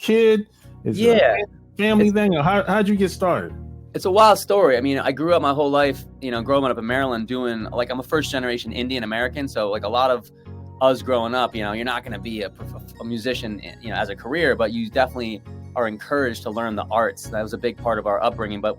kid? Is it Yeah. a family thing? Or how'd you get started? It's a wild story. I mean, I grew up my whole life, growing up in Maryland doing, like, I'm a first generation Indian American. So like a lot of us growing up, you're not going to be a musician, as a career, but you definitely are encouraged to learn the arts. That was a big part of our upbringing. But,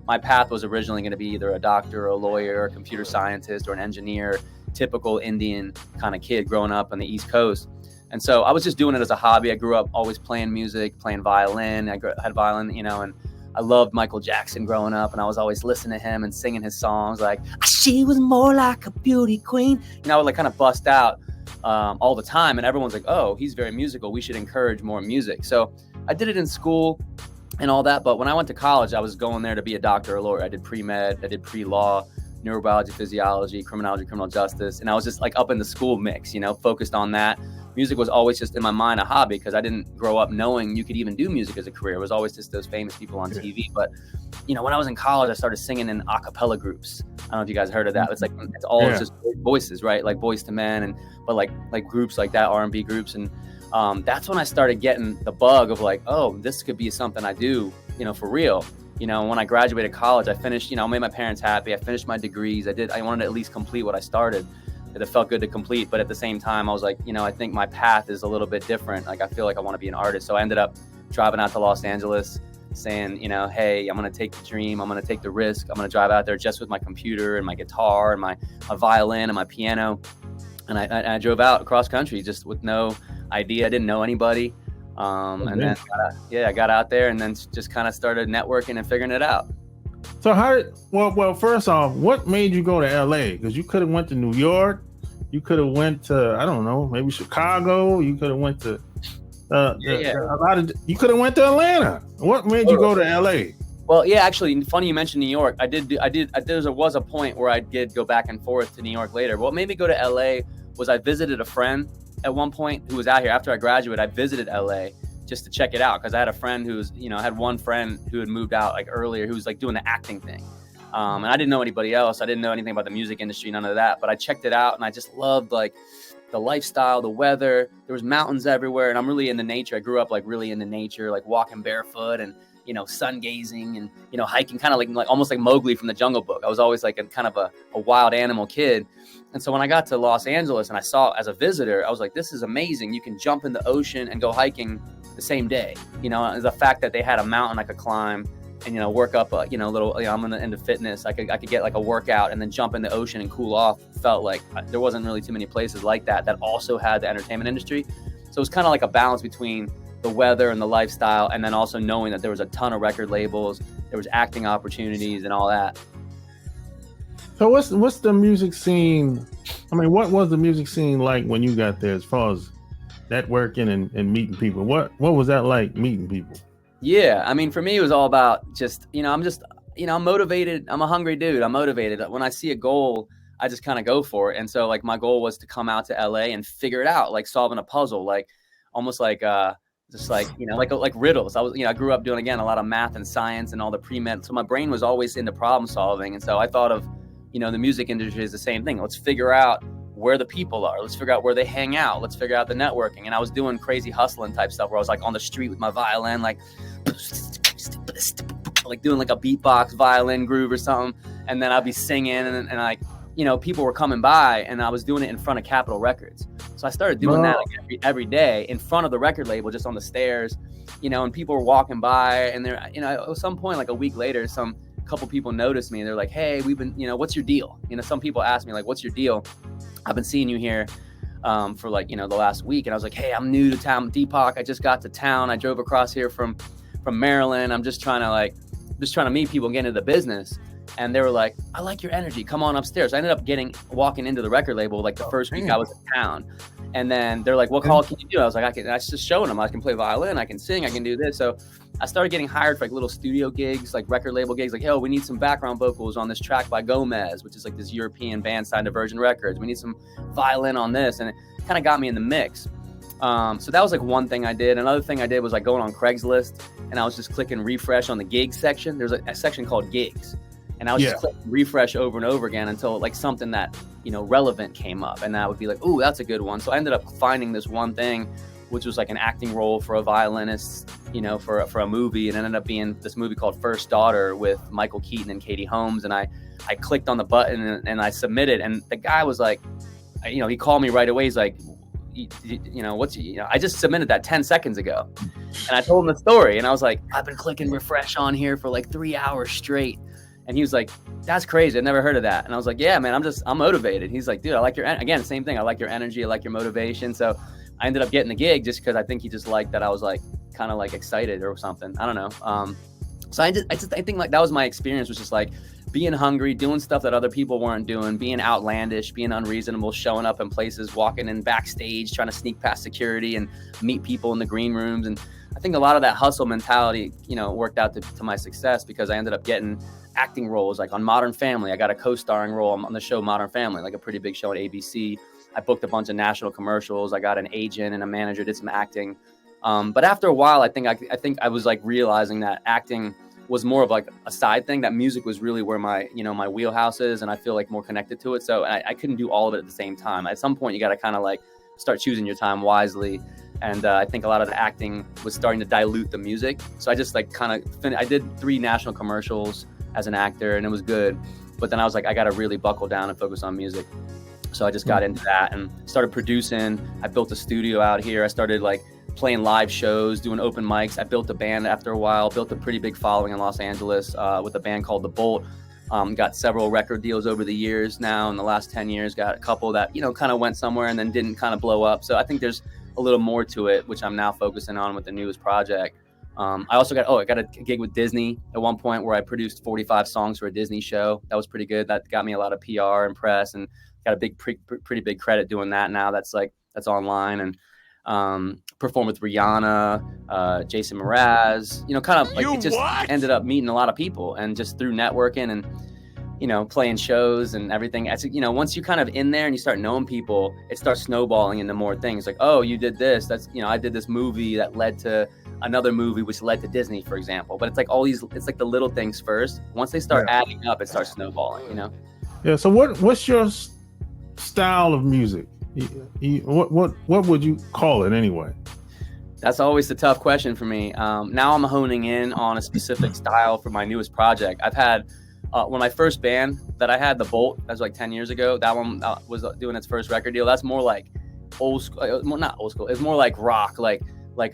my path was originally going to be either a doctor or a lawyer or a computer scientist or an engineer, typical Indian kind of kid growing up on the East Coast. And so I was just doing it as a hobby. I grew up always playing music, playing violin. I had violin, and I loved Michael Jackson growing up, and I was always listening to him and singing his songs like, she was more like a beauty queen. I would like kind of bust out all the time, and everyone's like, oh, he's very musical. We should encourage more music. So I did it in school and all that. But when I went to college, I was going there to be a doctor or a lawyer. I did pre-med, I did pre-law, neurobiology, physiology, criminology, criminal justice. And I was just like up in the school mix, focused on that. Music was always just in my mind a hobby because I didn't grow up knowing you could even do music as a career. It was always just those famous people on TV. But, when I was in college, I started singing in a cappella groups. I don't know if you guys heard of that. It's like, it's all just voices, right? Like Boys to Men, but like groups like that, R&B groups. And that's when I started getting the bug of like, oh, this could be something I do, for real. When I graduated college, I finished, made my parents happy. I finished my degrees. I wanted to at least complete what I started. It felt good to complete. But at the same time, I was like, I think my path is a little bit different. Like, I feel like I want to be an artist. So I ended up driving out to Los Angeles saying, hey, I'm going to take the dream. I'm going to take the risk. I'm going to drive out there just with my computer and my guitar and my violin and my piano. And I drove out across country just with no idea. I didn't know anybody. And then, I got out there and then just kind of started networking and figuring it out. So well, first off, what made you go to LA? Because you could have went to New York. You could have went to, I don't know, maybe Chicago. You could have went to, you could have went to Atlanta. What made you go to LA? Well, yeah, actually, funny you mentioned New York. There was a point where I did go back and forth to New York later. What made me go to LA was I visited a friend at one point who was out here. After I graduated, I visited LA just to check it out because I had a friend who was, I had one friend who had moved out like earlier who was like doing the acting thing. And I didn't know anybody else. I didn't know anything about the music industry, none of that. But I checked it out and I just loved like the lifestyle, the weather. There was mountains everywhere, and I'm really into nature. I grew up like really into nature, like walking barefoot and sun gazing and hiking, kind of like almost like Mowgli from the Jungle Book. I was always like a kind of a wild animal kid. And so when I got to Los Angeles and I saw as a visitor, I was like, this is amazing. You can jump in the ocean and go hiking the same day. The fact that they had a mountain I could climb and work up a little. I'm into fitness. I could get like a workout and then jump in the ocean and cool off. Felt like there wasn't really too many places like that also had the entertainment industry. So it was kind of like a balance between the weather and the lifestyle, and then also knowing that there was a ton of record labels, there was acting opportunities and all that. So what's the music scene? I mean, what was the music scene like when you got there as far as networking and meeting people? What was that like, meeting people? Yeah, I mean, for me, it was all about just, I'm motivated. I'm a hungry dude. I'm motivated. When I see a goal, I just kind of go for it. And so like my goal was to come out to LA and figure it out, like solving a puzzle, like almost like, just like, like riddles. I grew up doing, again, a lot of math and science and all the pre-med. So my brain was always into problem solving. And so I thought of, the music industry is the same thing. Let's figure out where the people are. Let's figure out where they hang out. Let's figure out the networking. And I was doing crazy hustling type stuff where I was like on the street with my violin, like doing like a beatbox violin groove or something. And then I'd be singing and like, people were coming by and I was doing it in front of Capitol Records. So I started doing that like every day in front of the record label, just on the stairs, and people were walking by and they're, at some point, like a week later, couple people noticed me and they're like, hey, we've been, what's your deal? Some people ask me like, what's your deal? I've been seeing you here for like, the last week. And I was like, hey, I'm new to town, DPAK. I just got to town. I drove across here from Maryland. I'm just trying to meet people and get into the business. And they were like, I like your energy. Come on upstairs. I ended up walking into the record label like the first week I was in town. And then they're like, what call can you do? I was like, I was just showing them I can play violin, I can sing, I can do this. So I started getting hired for like little studio gigs, like record label gigs, like, hey, we need some background vocals on this track by Gomez, which is like this European band signed to Virgin Records. We need some violin on this. And it kind of got me in the mix. So that was like one thing I did. Another thing I did was like going on Craigslist and I was just clicking refresh on the gigs section. There's a section called gigs. And I was just clicking refresh over and over again until like something that, relevant came up. And that would be like, ooh, that's a good one. So I ended up finding this one thing which was like an acting role for a violinist, for a movie. And it ended up being this movie called First Daughter with Michael Keaton and Katie Holmes. And I clicked on the button and I submitted. And the guy was like, he called me right away. He's like, I just submitted that 10 seconds ago. And I told him the story. And I was like, I've been clicking refresh on here for like 3 hours straight. And he was like, that's crazy. I've never heard of that. And I was like, yeah, man, I'm motivated. He's like, dude, I like again, same thing. I like your energy. I like your motivation. So I ended up getting the gig just because I think he just liked that I was like kind of like excited or something. I don't know. So I think like that was my experience, was just like being hungry, doing stuff that other people weren't doing, being outlandish, being unreasonable, showing up in places, walking in backstage, trying to sneak past security and meet people in the green rooms. And I think a lot of that hustle mentality, worked out to my success, because I ended up getting acting roles like on Modern Family. I got a co-starring role on the show Modern Family, like a pretty big show at ABC. I booked a bunch of national commercials. I got an agent and a manager, did some acting. But after a while, I think I was like realizing that acting was more of like a side thing, that music was really where my wheelhouse is, and I feel like more connected to it. So I couldn't do all of it at the same time. At some point, you got to kind of like start choosing your time wisely. And I think a lot of the acting was starting to dilute the music. So I just like I did 3 national commercials as an actor, and it was good. But then I was like, I got to really buckle down and focus on music. So I just got into that and started producing. I built a studio out here. I started like playing live shows, doing open mics. I built a band after a while, built a pretty big following in Los Angeles with a band called The Bolt. Got several record deals over the years now. In the last 10 years, got a couple that, kind of went somewhere and then didn't kind of blow up. So I think there's a little more to it, which I'm now focusing on with the newest project. I also got a gig with Disney at one point where I produced 45 songs for a Disney show. That was pretty good. That got me a lot of PR and press, and got a pretty big credit doing that now. That's online, and performed with Rihanna, Jason Mraz, ended up meeting a lot of people, and just through networking and, playing shows and everything. Once you kind of in there and you start knowing people, it starts snowballing into more things. Like, oh, you did this. That's, I did this movie that led to another movie, which led to Disney, for example. But it's like it's like the little things first. Once they start adding up, it starts snowballing, Yeah. So what's your style of music? What would you call it anyway? That's always the tough question for me. Now I'm honing in on a specific style for my newest project. I've had when my first band that I had, The Bolt, that was like 10 years ago. That one was doing its first record deal. That's more like old school, not old school. It's more like rock, like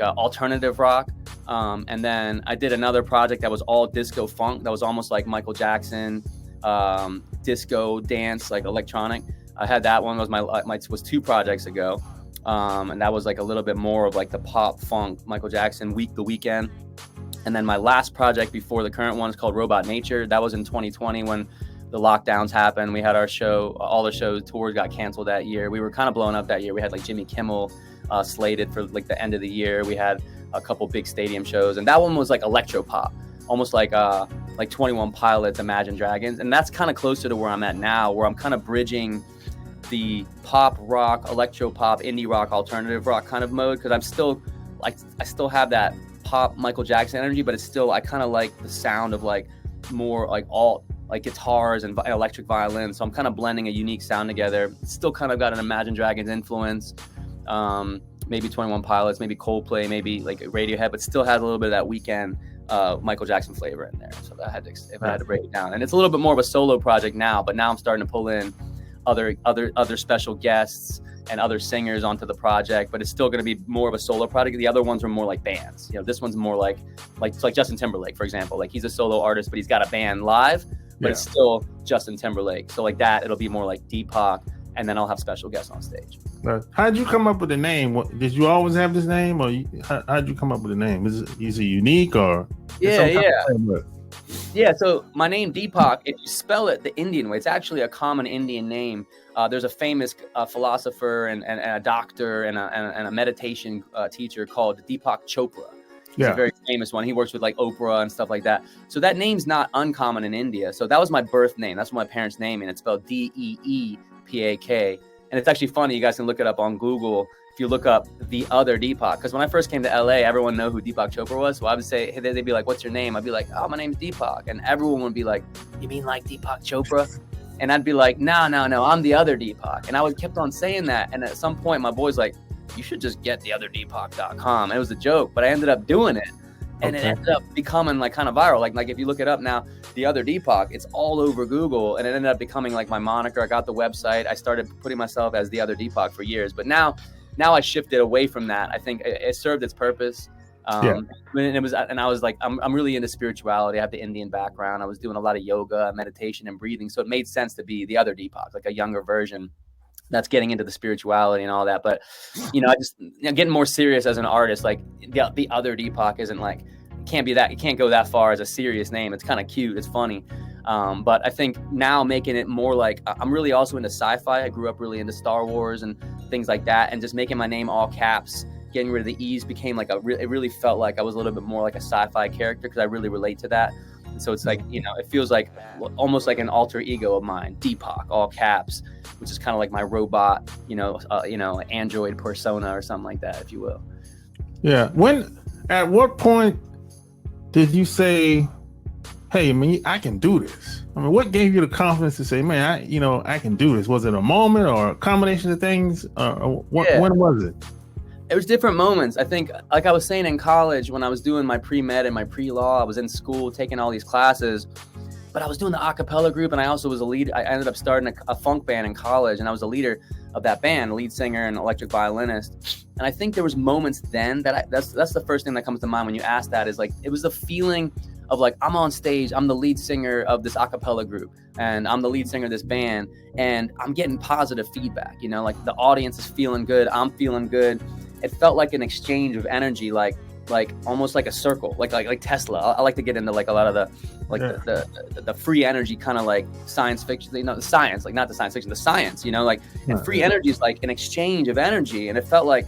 alternative rock. And then I did another project that was all disco funk. That was almost like Michael Jackson, disco dance, like electronic. I had that one. Was 2 projects ago. And that was like a little bit more of like the pop funk, Michael Jackson, The Weeknd. And then my last project before the current one is called Robot Nature. That was in 2020 when the lockdowns happened. We had our show, all the show tours got canceled that year. We were kind of blowing up that year. We had like Jimmy Kimmel slated for like the end of the year. We had a couple big stadium shows, and that one was like electro pop, almost like 21 Pilots, Imagine Dragons. And that's kind of closer to where I'm at now, where I'm kind of bridging the pop rock, electro pop, indie rock, alternative rock kind of mode, because I'm still like, I still have that pop Michael Jackson energy, but it's still, I kind of like the sound of like more like alt, like guitars and electric violin. So I'm kind of blending a unique sound together. It's still kind of got an Imagine Dragons influence, maybe 21 Pilots, maybe Coldplay, maybe like Radiohead, but still has a little bit of that Weeknd Michael Jackson flavor in there. So that if I had to break it down, and it's a little bit more of a solo project now, but now I'm starting to pull in other special guests and other singers onto the project, but it's still going to be more of a solo project. The other ones are more like bands. This one's more like Justin Timberlake, for example. Like, he's a solo artist, but he's got a band live, but it's still Justin Timberlake. So like that, it'll be more like DPAK, and then I'll have special guests on stage. How'd you come up with the name? Did you always have this name, or how'd you come up with the name? Is it unique, or? Yeah, so my name, DPAK, if you spell it the Indian way, it's actually a common Indian name. There's a famous philosopher and a doctor and a meditation teacher called Deepak Chopra. He's a very famous one. He works with like Oprah and stuff like that. So that name's not uncommon in India. So that was my birth name. That's what my parents' name, and it's spelled DEEPAK. And it's actually funny. You guys can look it up on Google. If you look up the other Deepak, because when I first came to LA, everyone knew who Deepak Chopra was. So I would say, hey, they'd be like, "What's your name?" I'd be like, "Oh, my name's Deepak," and everyone would be like, "You mean like Deepak Chopra?" And I'd be like, "No, I'm the other Deepak." And I kept on saying that. And at some point, my boy's like, you should just get theotherdpok.com. It was a joke, but I ended up doing it. And it ended up becoming like kind of viral. Like if you look it up now, The Other DPAK, it's all over Google, and it ended up becoming like my moniker. I got the website. I started putting myself as The Other DPAK for years, but now I shifted away from that. I think it served its purpose. And I was like, I'm really into spirituality. I have the Indian background. I was doing a lot of yoga, meditation, and breathing, so it made sense to be The Other DPAK, like a younger version that's getting into the spirituality and all that. But, I just getting more serious as an artist, like the Other DPAK isn't like, it can't go that far as a serious name. It's kind of cute. It's funny. But I think now making it more like, I'm really also into sci-fi. I grew up really into Star Wars and things like that. And just making my name all caps, getting rid of the E's became like it really felt like I was a little bit more like a sci-fi character, because I really relate to that. And so it's like, it feels like almost like an alter ego of mine, DPAK, all caps, which is kind of like my robot, android persona or something like that, if you will. Yeah. At what point did you say, hey, I can do this? I mean, what gave you the confidence to say, man, I can do this? Was it a moment or a combination of things? When was it? It was different moments. I think, like I was saying in college, when I was doing my pre-med and my pre-law, I was in school taking all these classes, but I was doing the a cappella group, and I also was a lead. I ended up starting a funk band in college, and I was a leader of that band, lead singer and electric violinist. And I think there was moments then that's the first thing that comes to mind when you ask that, is like, it was the feeling of like, I'm on stage, I'm the lead singer of this a cappella group, and I'm the lead singer of this band, and I'm getting positive feedback, like the audience is feeling good, I'm feeling good. It felt like an exchange of energy, like almost like a circle, like Tesla. I like to get into like a lot of the free energy kind of like science fiction, the science, like not the science fiction, the science, and free energy is like an exchange of energy. And it felt like,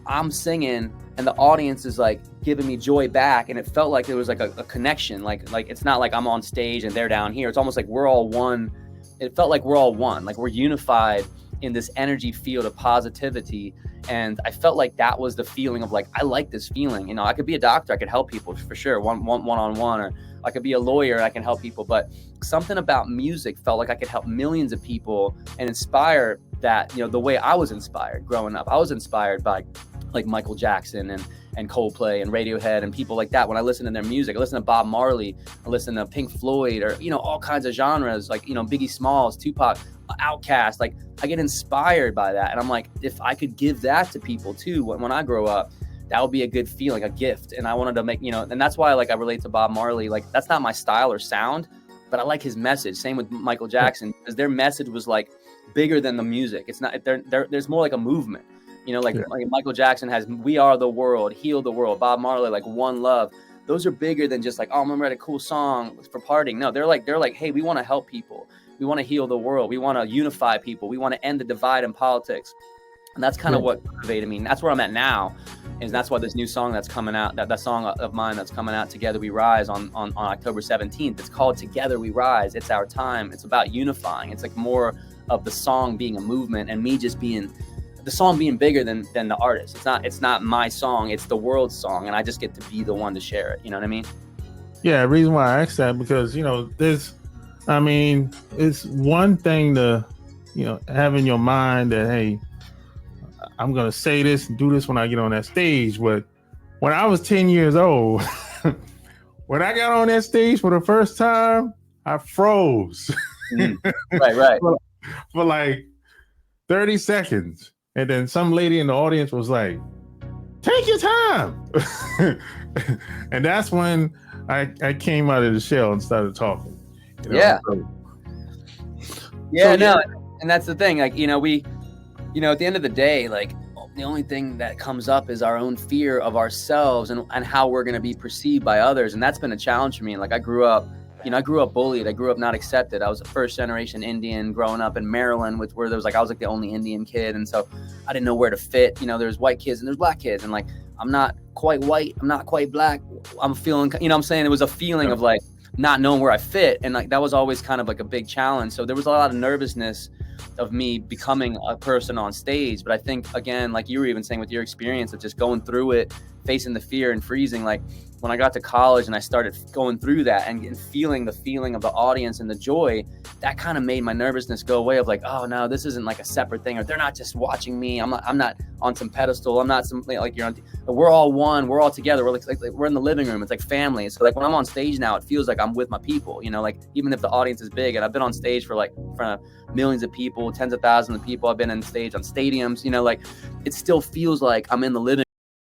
I'm singing and the audience is like giving me joy back. And it felt like there was like a connection, like it's not like I'm on stage and they're down here. It's almost like we're all one. It felt like we're all one, like we're unified in this energy field of positivity. And I felt like that was the feeling of like, I like this feeling. I could be a doctor, I could help people for sure, one-on-one, or I could be a lawyer and I can help people. But something about music felt like I could help millions of people and inspire that, the way I was inspired growing up. I was inspired by like Michael Jackson and Coldplay and Radiohead and people like that. When I listen to their music, I listen to Bob Marley, I listen to Pink Floyd, or, all kinds of genres, like, Biggie Smalls, Tupac, Outkast. Like, I get inspired by that. And I'm like, if I could give that to people too, when I grow up, that would be a good feeling, a gift. And I wanted to make, and that's why like I relate to Bob Marley. Like, that's not my style or sound, but I like his message. Same with Michael Jackson, because their message was like bigger than the music. It's not, there's more like a movement. Like Michael Jackson has We Are the World, Heal the World. Bob Marley, like One Love. Those are bigger than just like, oh, I'm gonna write a cool song for partying. No, they're like, hey, we want to help people. We want to heal the world. We want to unify people. We want to end the divide in politics. And that's kind of what motivated me. And that's where I'm at now. And that's why this new song that's coming out, that song of mine that's coming out, Together We Rise, on October 17th. It's called Together We Rise. It's our time. It's about unifying. It's like more of the song being a movement and me just being, the song being bigger than the artist. It's not my song. It's the world's song. And I just get to be the one to share it. You know what I mean? Yeah. The reason why I asked that, because, it's one thing to, have in your mind that, hey, I'm going to say this and do this when I get on that stage. But when I was 10 years old, when I got on that stage for the first time, I froze. Right. for like 30 seconds. And then some lady in the audience was like, take your time. And that's when I came out of the shell and started talking. Yeah. And that's the thing. Like, we, at the end of the day, like the only thing that comes up is our own fear of ourselves and how we're going to be perceived by others. And that's been a challenge for me. Like I grew up bullied. I grew up not accepted. I was a first generation Indian growing up in Maryland, where there was like, I was like the only Indian kid. And so I didn't know where to fit. There's white kids and there's black kids. And like, I'm not quite white. I'm not quite black. I'm feeling, what I'm saying? It was a feeling of like not knowing where I fit. And like, that was always kind of like a big challenge. So there was a lot of nervousness of me becoming a person on stage. But I think, again, like you were even saying with your experience of just going through it facing the fear and freezing. Like when I got to college and I started going through that and feeling the feeling of the audience and the joy, that kind of made my nervousness go away of like, oh no, this isn't like a separate thing, or they're not just watching me. I'm not on some pedestal. I'm not some, like you're on, we're all one, we're all together. We're like we're in the living room. It's like family. So like when I'm on stage now, it feels like I'm with my people, you know, like even if the audience is big, and I've been on stage for like in front of millions of people, tens of thousands of people. I've been on stage on stadiums, you know, like it still feels like I'm in the living